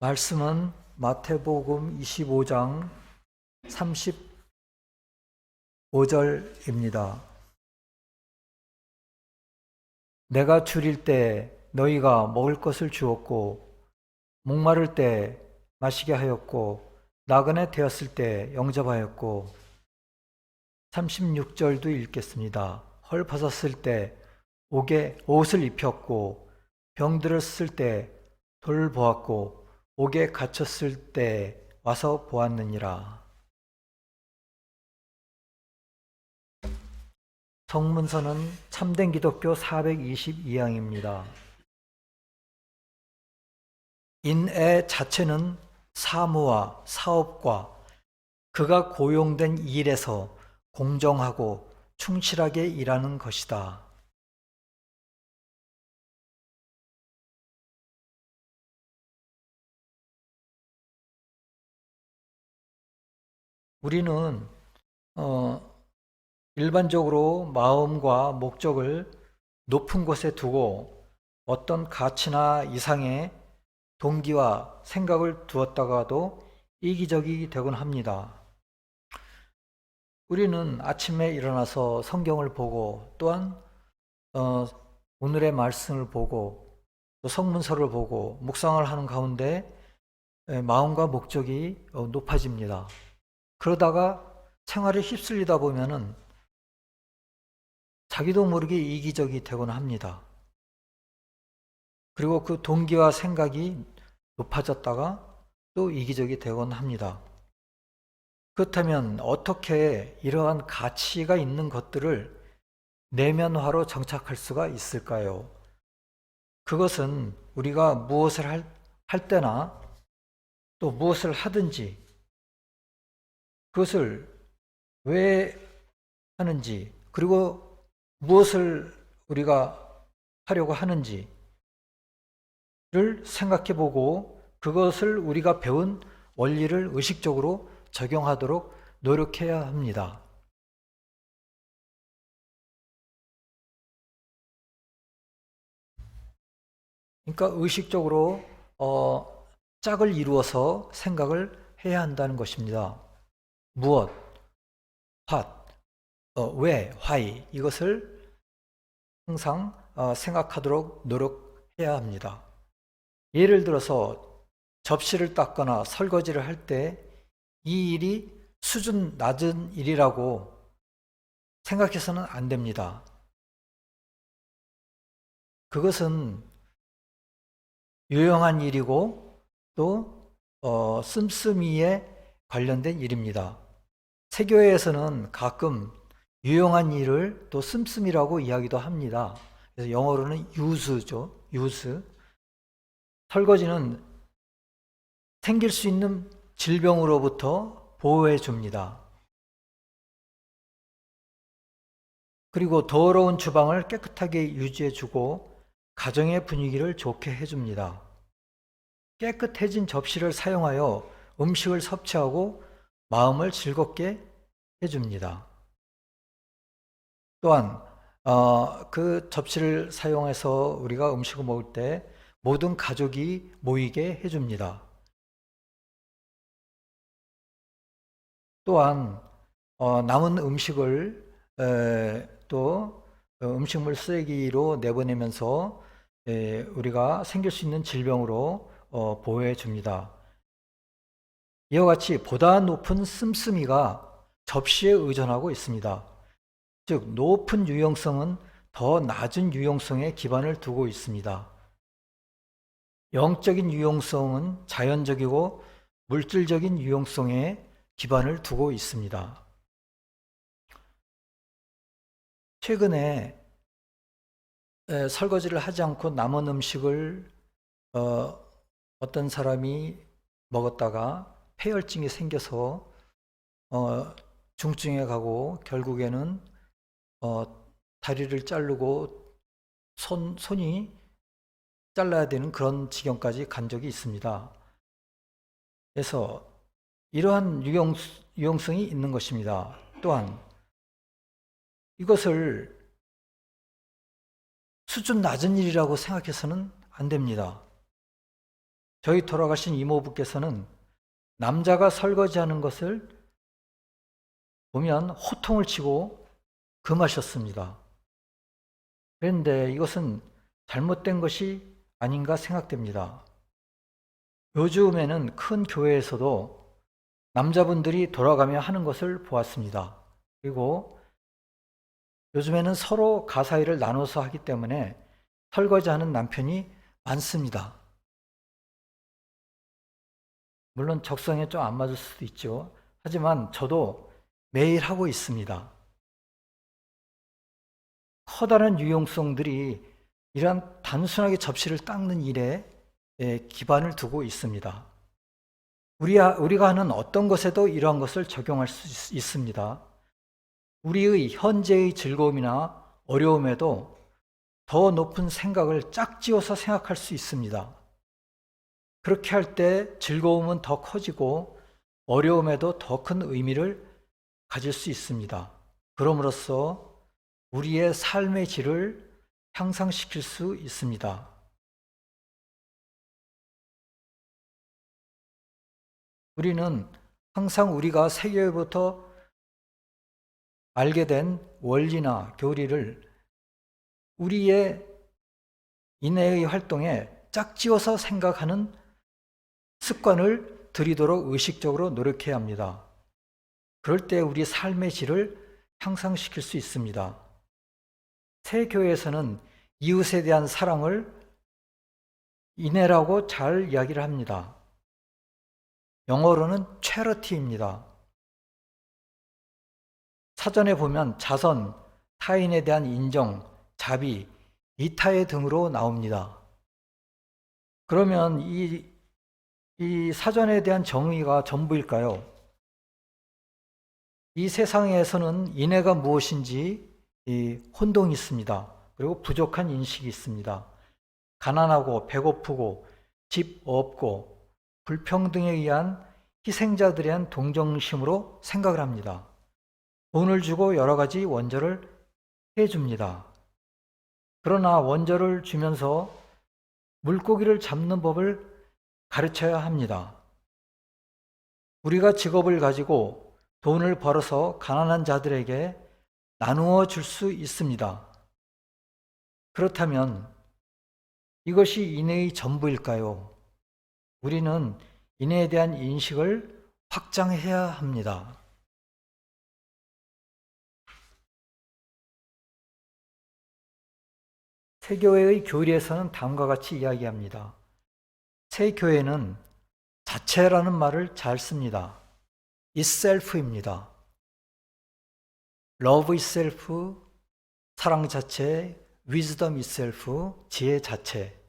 말씀은 마태복음 25장 35절입니다. 내가 줄일 때 너희가 먹을 것을 주었고 목마를 때 마시게 하였고 나그네 되었을 때 영접하였고 36절도 읽겠습니다. 헐 벗었을 때 옷을 입혔고 병들었을 때 돌보았고 옥에 갇혔을 때 와서 보았느니라. 성문서는 참된 기독교 422양입니다. 인애 자체는 사무와 사업과 그가 고용된 일에서 공정하고 충실하게 일하는 것이다. 우리는 일반적으로 마음과 목적을 높은 곳에 두고 어떤 가치나 이상의 동기와 생각을 두었다가도 이기적이 되곤 합니다. 우리는 아침에 일어나서 성경을 보고 또한 오늘의 말씀을 보고 또 성문서를 보고 묵상을 하는 가운데 마음과 목적이 높아집니다. 그러다가 생활에 휩쓸리다 보면은 자기도 모르게 이기적이 되곤 합니다. 그리고 그 동기와 생각이 높아졌다가 또 이기적이 되곤 합니다. 그렇다면 어떻게 이러한 가치가 있는 것들을 내면화로 정착할 수가 있을까요? 그것은 우리가 무엇을 할 때나 또 무엇을 하든지 그것을 왜 하는지 그리고 무엇을 우리가 하려고 하는지를 생각해 보고 그것을 우리가 배운 원리를 의식적으로 적용하도록 노력해야 합니다. 그러니까 의식적으로 짝을 이루어서 생각을 해야 한다는 것입니다. 무엇, what, 왜, why 이것을 항상 생각하도록 노력해야 합니다. 예를 들어서 접시를 닦거나 설거지를 할 때 이 일이 수준 낮은 일이라고 생각해서는 안 됩니다. 그것은 유용한 일이고 또 씀씀이에 관련된 일입니다. 세교회에서는 가끔 유용한 일을 또 씀씀이라고 이야기도 합니다. 그래서 영어로는 use죠. use. 설거지는 생길 수 있는 질병으로부터 보호해 줍니다. 그리고 더러운 주방을 깨끗하게 유지해 주고 가정의 분위기를 좋게 해 줍니다. 깨끗해진 접시를 사용하여 음식을 섭취하고 마음을 즐겁게 해 줍니다. 또한 그 접시를 사용해서 우리가 음식을 먹을 때 모든 가족이 모이게 해줍니다. 또한 남은 음식을 또 음식물 쓰레기로 내보내면서 우리가 생길 수 있는 질병으로 보호해 줍니다. 이와 같이 보다 높은 씀씀이가 접시에 의존하고 있습니다. 즉 높은 유용성은 더 낮은 유용성에 기반을 두고 있습니다. 영적인 유용성은 자연적이고 물질적인 유용성에 기반을 두고 있습니다. 최근에 설거지를 하지 않고 남은 음식을 어떤 사람이 먹었다가 폐혈증이 생겨서 중증에 가고 결국에는 다리를 자르고 손이 잘라야 되는 그런 지경까지 간 적이 있습니다. 그래서 이러한 유용성이 있는 것입니다. 또한 이것을 수준 낮은 일이라고 생각해서는 안 됩니다. 저희 돌아가신 이모부께서는 남자가 설거지하는 것을 보면 호통을 치고 금하셨습니다. 그런데 이것은 잘못된 것이 아닌가 생각됩니다. 요즘에는 큰 교회에서도 남자분들이 돌아가며 하는 것을 보았습니다. 그리고 요즘에는 서로 가사일을 나눠서 하기 때문에 설거지하는 남편이 많습니다. 물론 적성에 좀 안 맞을 수도 있죠. 하지만 저도 매일 하고 있습니다. 커다란 유용성들이 이러한 단순하게 접시를 닦는 일에 기반을 두고 있습니다. 우리가 하는 어떤 것에도 이러한 것을 적용할 수 있습니다. 우리의 현재의 즐거움이나 어려움에도 더 높은 생각을 짝지어서 생각할 수 있습니다. 그렇게 할 때 즐거움은 더 커지고 어려움에도 더 큰 의미를 가질 수 있습니다. 그럼으로써 우리의 삶의 질을 향상시킬 수 있습니다. 우리는 항상 우리가 세계로부터 알게 된 원리나 교리를 우리의 인내의 활동에 짝지어서 생각하는 습관을 들이도록 의식적으로 노력해야 합니다. 그럴 때 우리 삶의 질을 향상시킬 수 있습니다. 새 교회에서는 이웃에 대한 사랑을 인애라고 잘 이야기를 합니다. 영어로는 charity입니다. 사전에 보면 자선, 타인에 대한 인정, 자비, 이타의 등으로 나옵니다. 그러면 이 사전에 대한 정의가 전부일까요? 이 세상에서는 인애가 무엇인지 혼동이 있습니다. 그리고 부족한 인식이 있습니다. 가난하고 배고프고 집 없고 불평등에 의한 희생자들에 대한 동정심으로 생각을 합니다. 돈을 주고 여러 가지 원조를 해줍니다. 그러나 원조를 주면서 물고기를 잡는 법을 가르쳐야 합니다. 우리가 직업을 가지고 돈을 벌어서 가난한 자들에게 나누어 줄 수 있습니다. 그렇다면 이것이 인애의 전부일까요? 우리는 인애에 대한 인식을 확장해야 합니다. 새 교회의 교리에서는 다음과 같이 이야기합니다. 새 교회는 자체라는 말을 잘 씁니다. itself입니다. love itself, 사랑 자체, wisdom itself, 지혜 자체.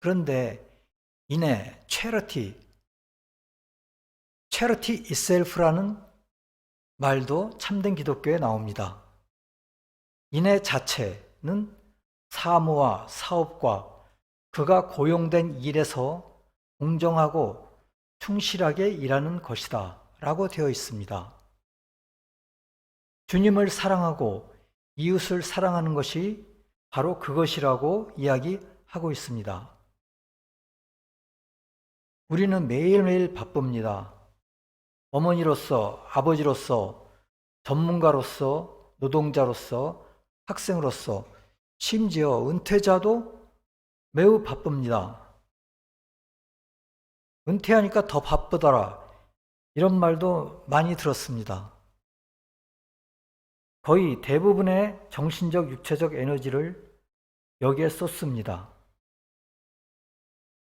그런데 인애, charity itself라는 말도 참된 기독교에 나옵니다. 인애 자체는 사무와 사업과 그가 고용된 일에서 공정하고 충실하게 일하는 것이다 라고 되어 있습니다. 주님을 사랑하고 이웃을 사랑하는 것이 바로 그것이라고 이야기하고 있습니다. 우리는 매일매일 바쁩니다. 어머니로서, 아버지로서, 전문가로서, 노동자로서, 학생으로서, 심지어 은퇴자도 매우 바쁩니다. 은퇴하니까 더 바쁘더라. 이런 말도 많이 들었습니다. 거의 대부분의 정신적, 육체적 에너지를 여기에 쏟습니다.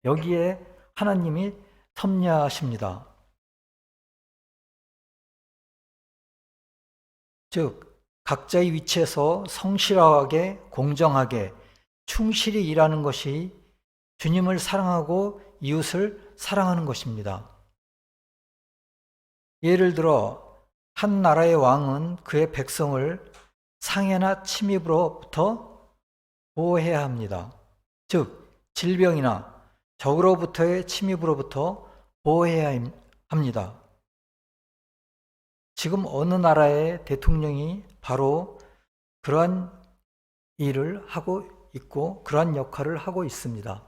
여기에 하나님이 섭리하십니다. 즉, 각자의 위치에서 성실하게, 공정하게, 충실히 일하는 것이 주님을 사랑하고 이웃을 사랑하는 것입니다. 예를 들어 한 나라의 왕은 그의 백성을 상해나 침입으로부터 보호해야 합니다. 즉, 질병이나 적으로부터의 침입으로부터 보호해야 합니다. 지금 어느 나라의 대통령이 바로 그러한 일을 하고 있고 그러한 역할을 하고 있습니다.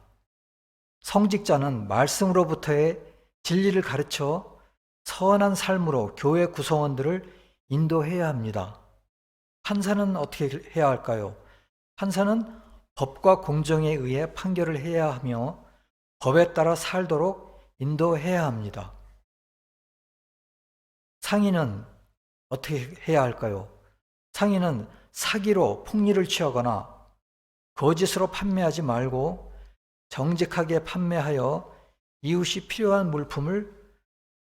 성직자는 말씀으로부터의 진리를 가르쳐 선한 삶으로 교회 구성원들을 인도해야 합니다. 판사는 어떻게 해야 할까요? 판사는 법과 공정에 의해 판결을 해야 하며 법에 따라 살도록 인도해야 합니다. 상인은 어떻게 해야 할까요? 상인은 사기로 폭리를 취하거나 거짓으로 판매하지 말고 정직하게 판매하여 이웃이 필요한 물품을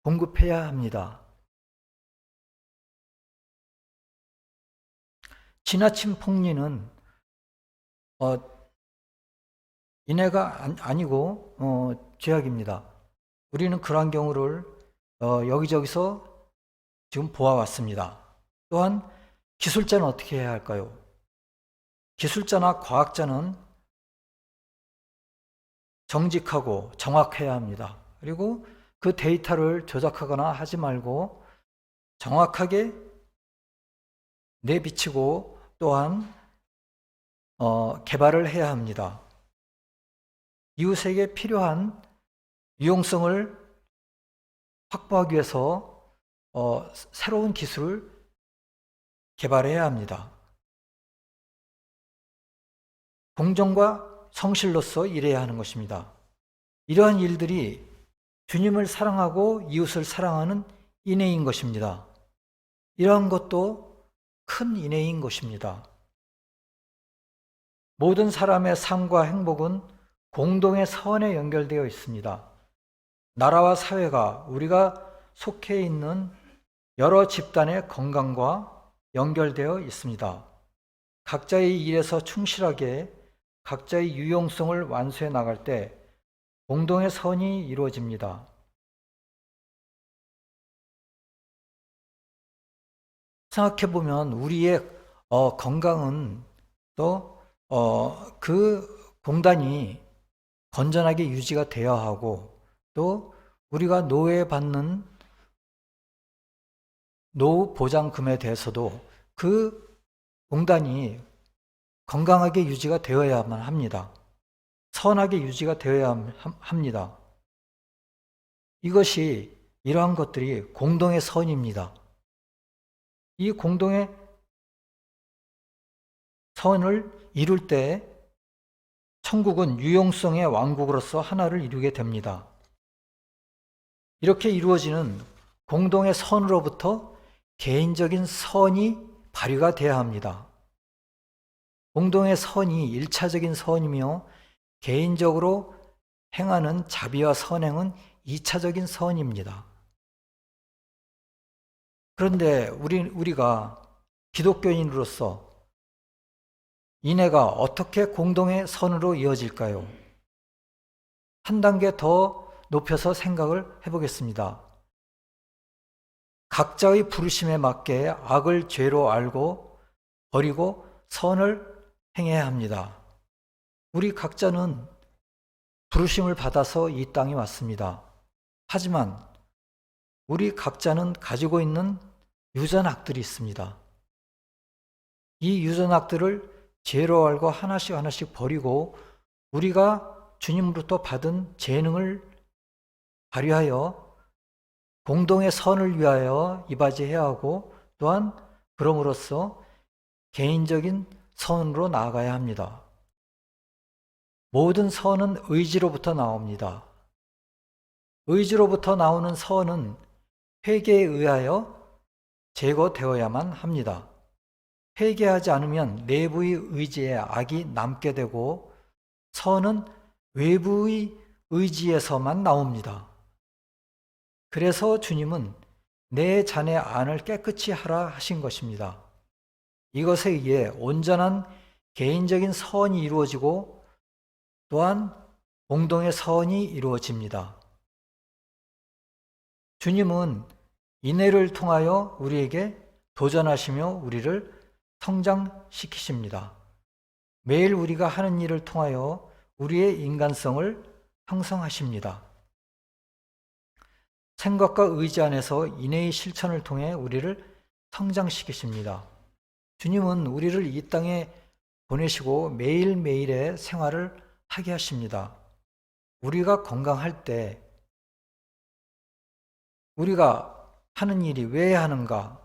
공급해야 합니다. 지나친 폭리는 인해가 아니고 죄악입니다. 우리는 그러한 경우를 여기저기서 지금 보아왔습니다. 또한 기술자는 어떻게 해야 할까요? 기술자나 과학자는 정직하고 정확해야 합니다. 그리고 그 데이터를 조작하거나 하지 말고 정확하게 내비치고 또한 개발을 해야 합니다. 이웃에게 필요한 유용성을 확보하기 위해서 새로운 기술을 개발해야 합니다. 공정과 성실로서 일해야 하는 것입니다. 이러한 일들이 주님을 사랑하고 이웃을 사랑하는 인애인 것입니다. 이러한 것도 큰 인애인 것입니다. 모든 사람의 삶과 행복은 공동의 선에 연결되어 있습니다. 나라와 사회가 우리가 속해 있는 여러 집단의 건강과 연결되어 있습니다. 각자의 일에서 충실하게 각자의 유용성을 완수해 나갈 때 공동의 선이 이루어집니다. 생각해 보면 우리의 건강은 또 그 공단이 건전하게 유지가 되어야 하고 또 우리가 노후받는 노후 보장금에 대해서도 그 공단이 건강하게 유지가 되어야만 합니다. 선하게 유지가 되어야 합니다. 이러한 것들이 공동의 선입니다. 이 공동의 선을 이룰 때 천국은 유용성의 왕국으로서 하나를 이루게 됩니다. 이렇게 이루어지는 공동의 선으로부터 개인적인 선이 발휘가 되어야 합니다. 공동의 선이 1차적인 선이며 개인적으로 행하는 자비와 선행은 2차적인 선입니다. 그런데 우리가 기독교인으로서 인애가 어떻게 공동의 선으로 이어질까요? 한 단계 더 높여서 생각을 해보겠습니다. 각자의 부르심에 맞게 악을 죄로 알고 버리고 선을 행해야 합니다. 우리 각자는 부르심을 받아서 이 땅에 왔습니다. 하지만 우리 각자는 가지고 있는 유전악들이 있습니다. 이 유전악들을 죄로 알고 하나씩 버리고 우리가 주님으로부터 받은 재능을 발휘하여 공동의 선을 위하여 이바지해야 하고 또한 그럼으로써 개인적인 선으로 나아가야 합니다. 모든 선은 의지로부터 나옵니다. 의지로부터 나오는 선은 회개에 의하여 제거되어야만 합니다. 회개하지 않으면 내부의 의지에 악이 남게 되고 선은 외부의 의지에서만 나옵니다. 그래서 주님은 내 자네 안을 깨끗이 하라 하신 것입니다. 이것에 의해 온전한 개인적인 선이 이루어지고 또한 공동의 선이 이루어집니다. 주님은 인애를 통하여 우리에게 도전하시며 우리를 성장시키십니다. 매일 우리가 하는 일을 통하여 우리의 인간성을 형성하십니다. 생각과 의지 안에서 인애의 실천을 통해 우리를 성장시키십니다. 주님은 우리를 이 땅에 보내시고 매일매일의 생활을 하게 하십니다. 우리가 건강할 때 우리가 하는 일이 왜 하는가,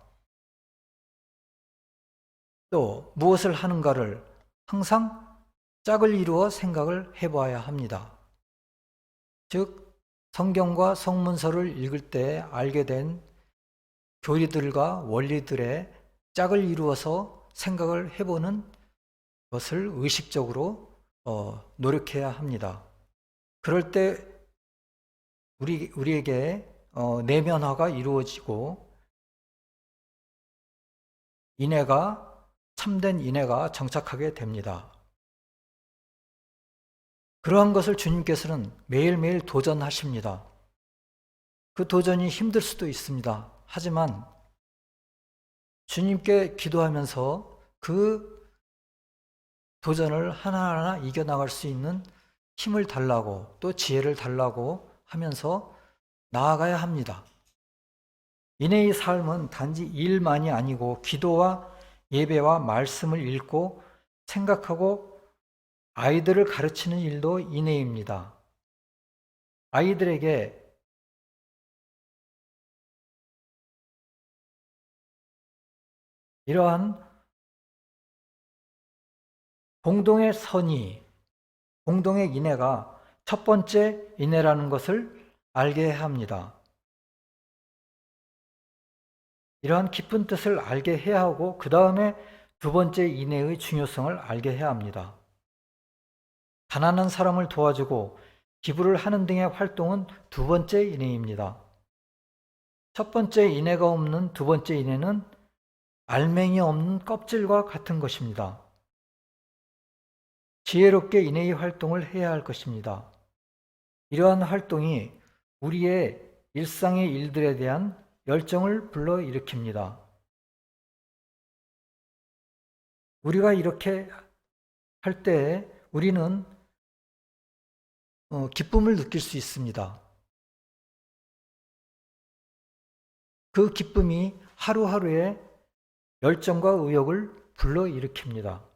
또 무엇을 하는가를 항상 짝을 이루어 생각을 해봐야 합니다. 즉, 성경과 성문서를 읽을 때 알게 된 교리들과 원리들의 짝을 이루어서 생각을 해보는 것을 의식적으로 노력해야 합니다. 그럴 때 우리에게 내면화가 이루어지고 참된 인애가 정착하게 됩니다. 그러한 것을 주님께서는 매일매일 도전하십니다. 그 도전이 힘들 수도 있습니다. 하지만 주님께 기도하면서 그 도전을 하나하나 이겨나갈 수 있는 힘을 달라고, 또 지혜를 달라고 하면서 나아가야 합니다. 인애의 삶은 단지 일만이 아니고 기도와 예배와 말씀을 읽고 생각하고 아이들을 가르치는 일도 인애입니다. 아이들에게 이러한 공동의 선의, 공동의 인애가 첫 번째 인애라는 것을 알게 해야 합니다. 이러한 깊은 뜻을 알게 해야 하고 그 다음에 두 번째 인애의 중요성을 알게 해야 합니다. 가난한 사람을 도와주고 기부를 하는 등의 활동은 두 번째 인애입니다. 첫 번째 인애가 없는 두 번째 인애는 알맹이 없는 껍질과 같은 것입니다. 지혜롭게 인애의 활동을 해야 할 것입니다. 이러한 활동이 우리의 일상의 일들에 대한 열정을 불러일으킵니다. 우리가 이렇게 할 때 우리는 기쁨을 느낄 수 있습니다. 그 기쁨이 하루하루의 열정과 의욕을 불러일으킵니다.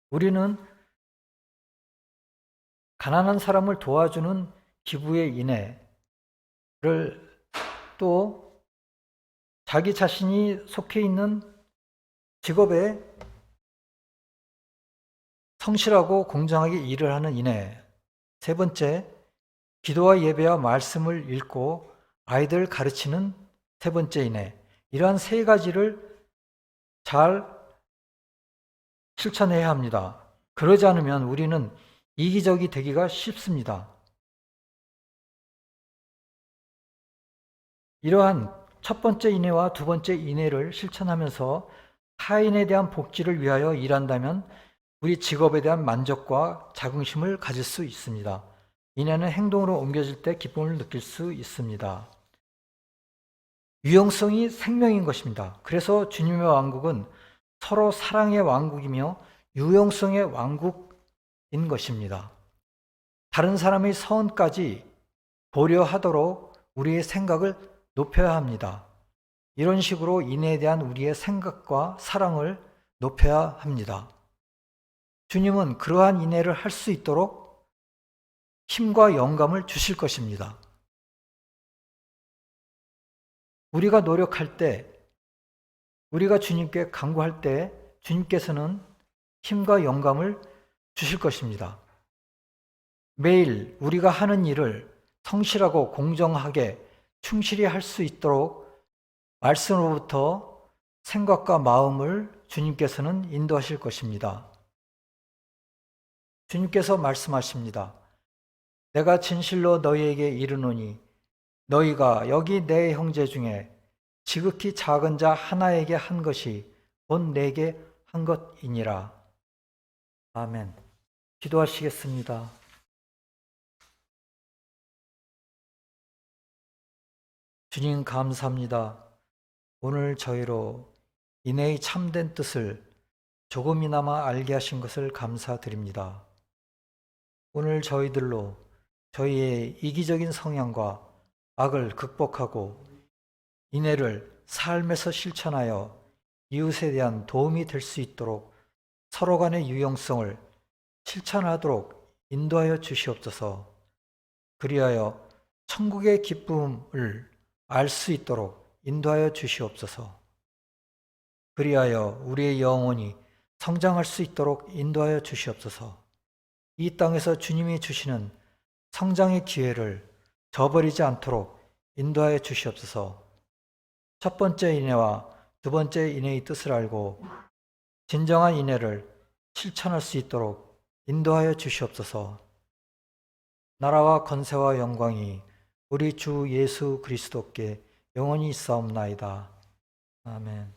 우리는 가난한 사람을 도와주는 기부의 인애를 또 자기 자신이 속해 있는 직업에 성실하고 공정하게 일을 하는 인애, 세 번째, 기도와 예배와 말씀을 읽고 아이들 가르치는 세 번째 인애, 이러한 세 가지를 잘 실천해야 합니다. 그러지 않으면 우리는 이기적이 되기가 쉽습니다. 이러한 첫 번째 인애와 두 번째 인애를 실천하면서 타인에 대한 복지를 위하여 일한다면 우리 직업에 대한 만족과 자긍심을 가질 수 있습니다. 인애는 행동으로 옮겨질 때 기쁨을 느낄 수 있습니다. 유용성이 생명인 것입니다. 그래서 주님의 왕국은 서로 사랑의 왕국이며 유용성의 왕국인 것입니다. 다른 사람의 선까지 고려하도록 우리의 생각을 높여야 합니다. 이런 식으로 인애에 대한 우리의 생각과 사랑을 높여야 합니다. 주님은 그러한 인애를 할 수 있도록 힘과 영감을 주실 것입니다. 우리가 노력할 때, 우리가 주님께 간구할 때 주님께서는 힘과 영감을 주실 것입니다. 매일 우리가 하는 일을 성실하고 공정하게 충실히 할 수 있도록 말씀으로부터 생각과 마음을 주님께서는 인도하실 것입니다. 주님께서 말씀하십니다. 내가 진실로 너희에게 이르노니 너희가 여기 내 형제 중에 지극히 작은 자 하나에게 한 것이 곧 내게 한 것이니라. 아멘. 기도하시겠습니다. 주님 감사합니다. 오늘 저희로 인애의 참된 뜻을 조금이나마 알게 하신 것을 감사드립니다. 오늘 저희들로 저희의 이기적인 성향과 악을 극복하고 인애를 삶에서 실천하여 이웃에 대한 도움이 될 수 있도록 서로 간의 유용성을 실천하도록 인도하여 주시옵소서. 그리하여 천국의 기쁨을 알 수 있도록 인도하여 주시옵소서. 그리하여 우리의 영혼이 성장할 수 있도록 인도하여 주시옵소서. 이 땅에서 주님이 주시는 성장의 기회를 저버리지 않도록 인도하여 주시옵소서. 첫 번째 인애와 두 번째 인애의 뜻을 알고 진정한 인애를 실천할 수 있도록 인도하여 주시옵소서. 나라와 권세와 영광이 우리 주 예수 그리스도께 영원히 있사옵나이다. 아멘.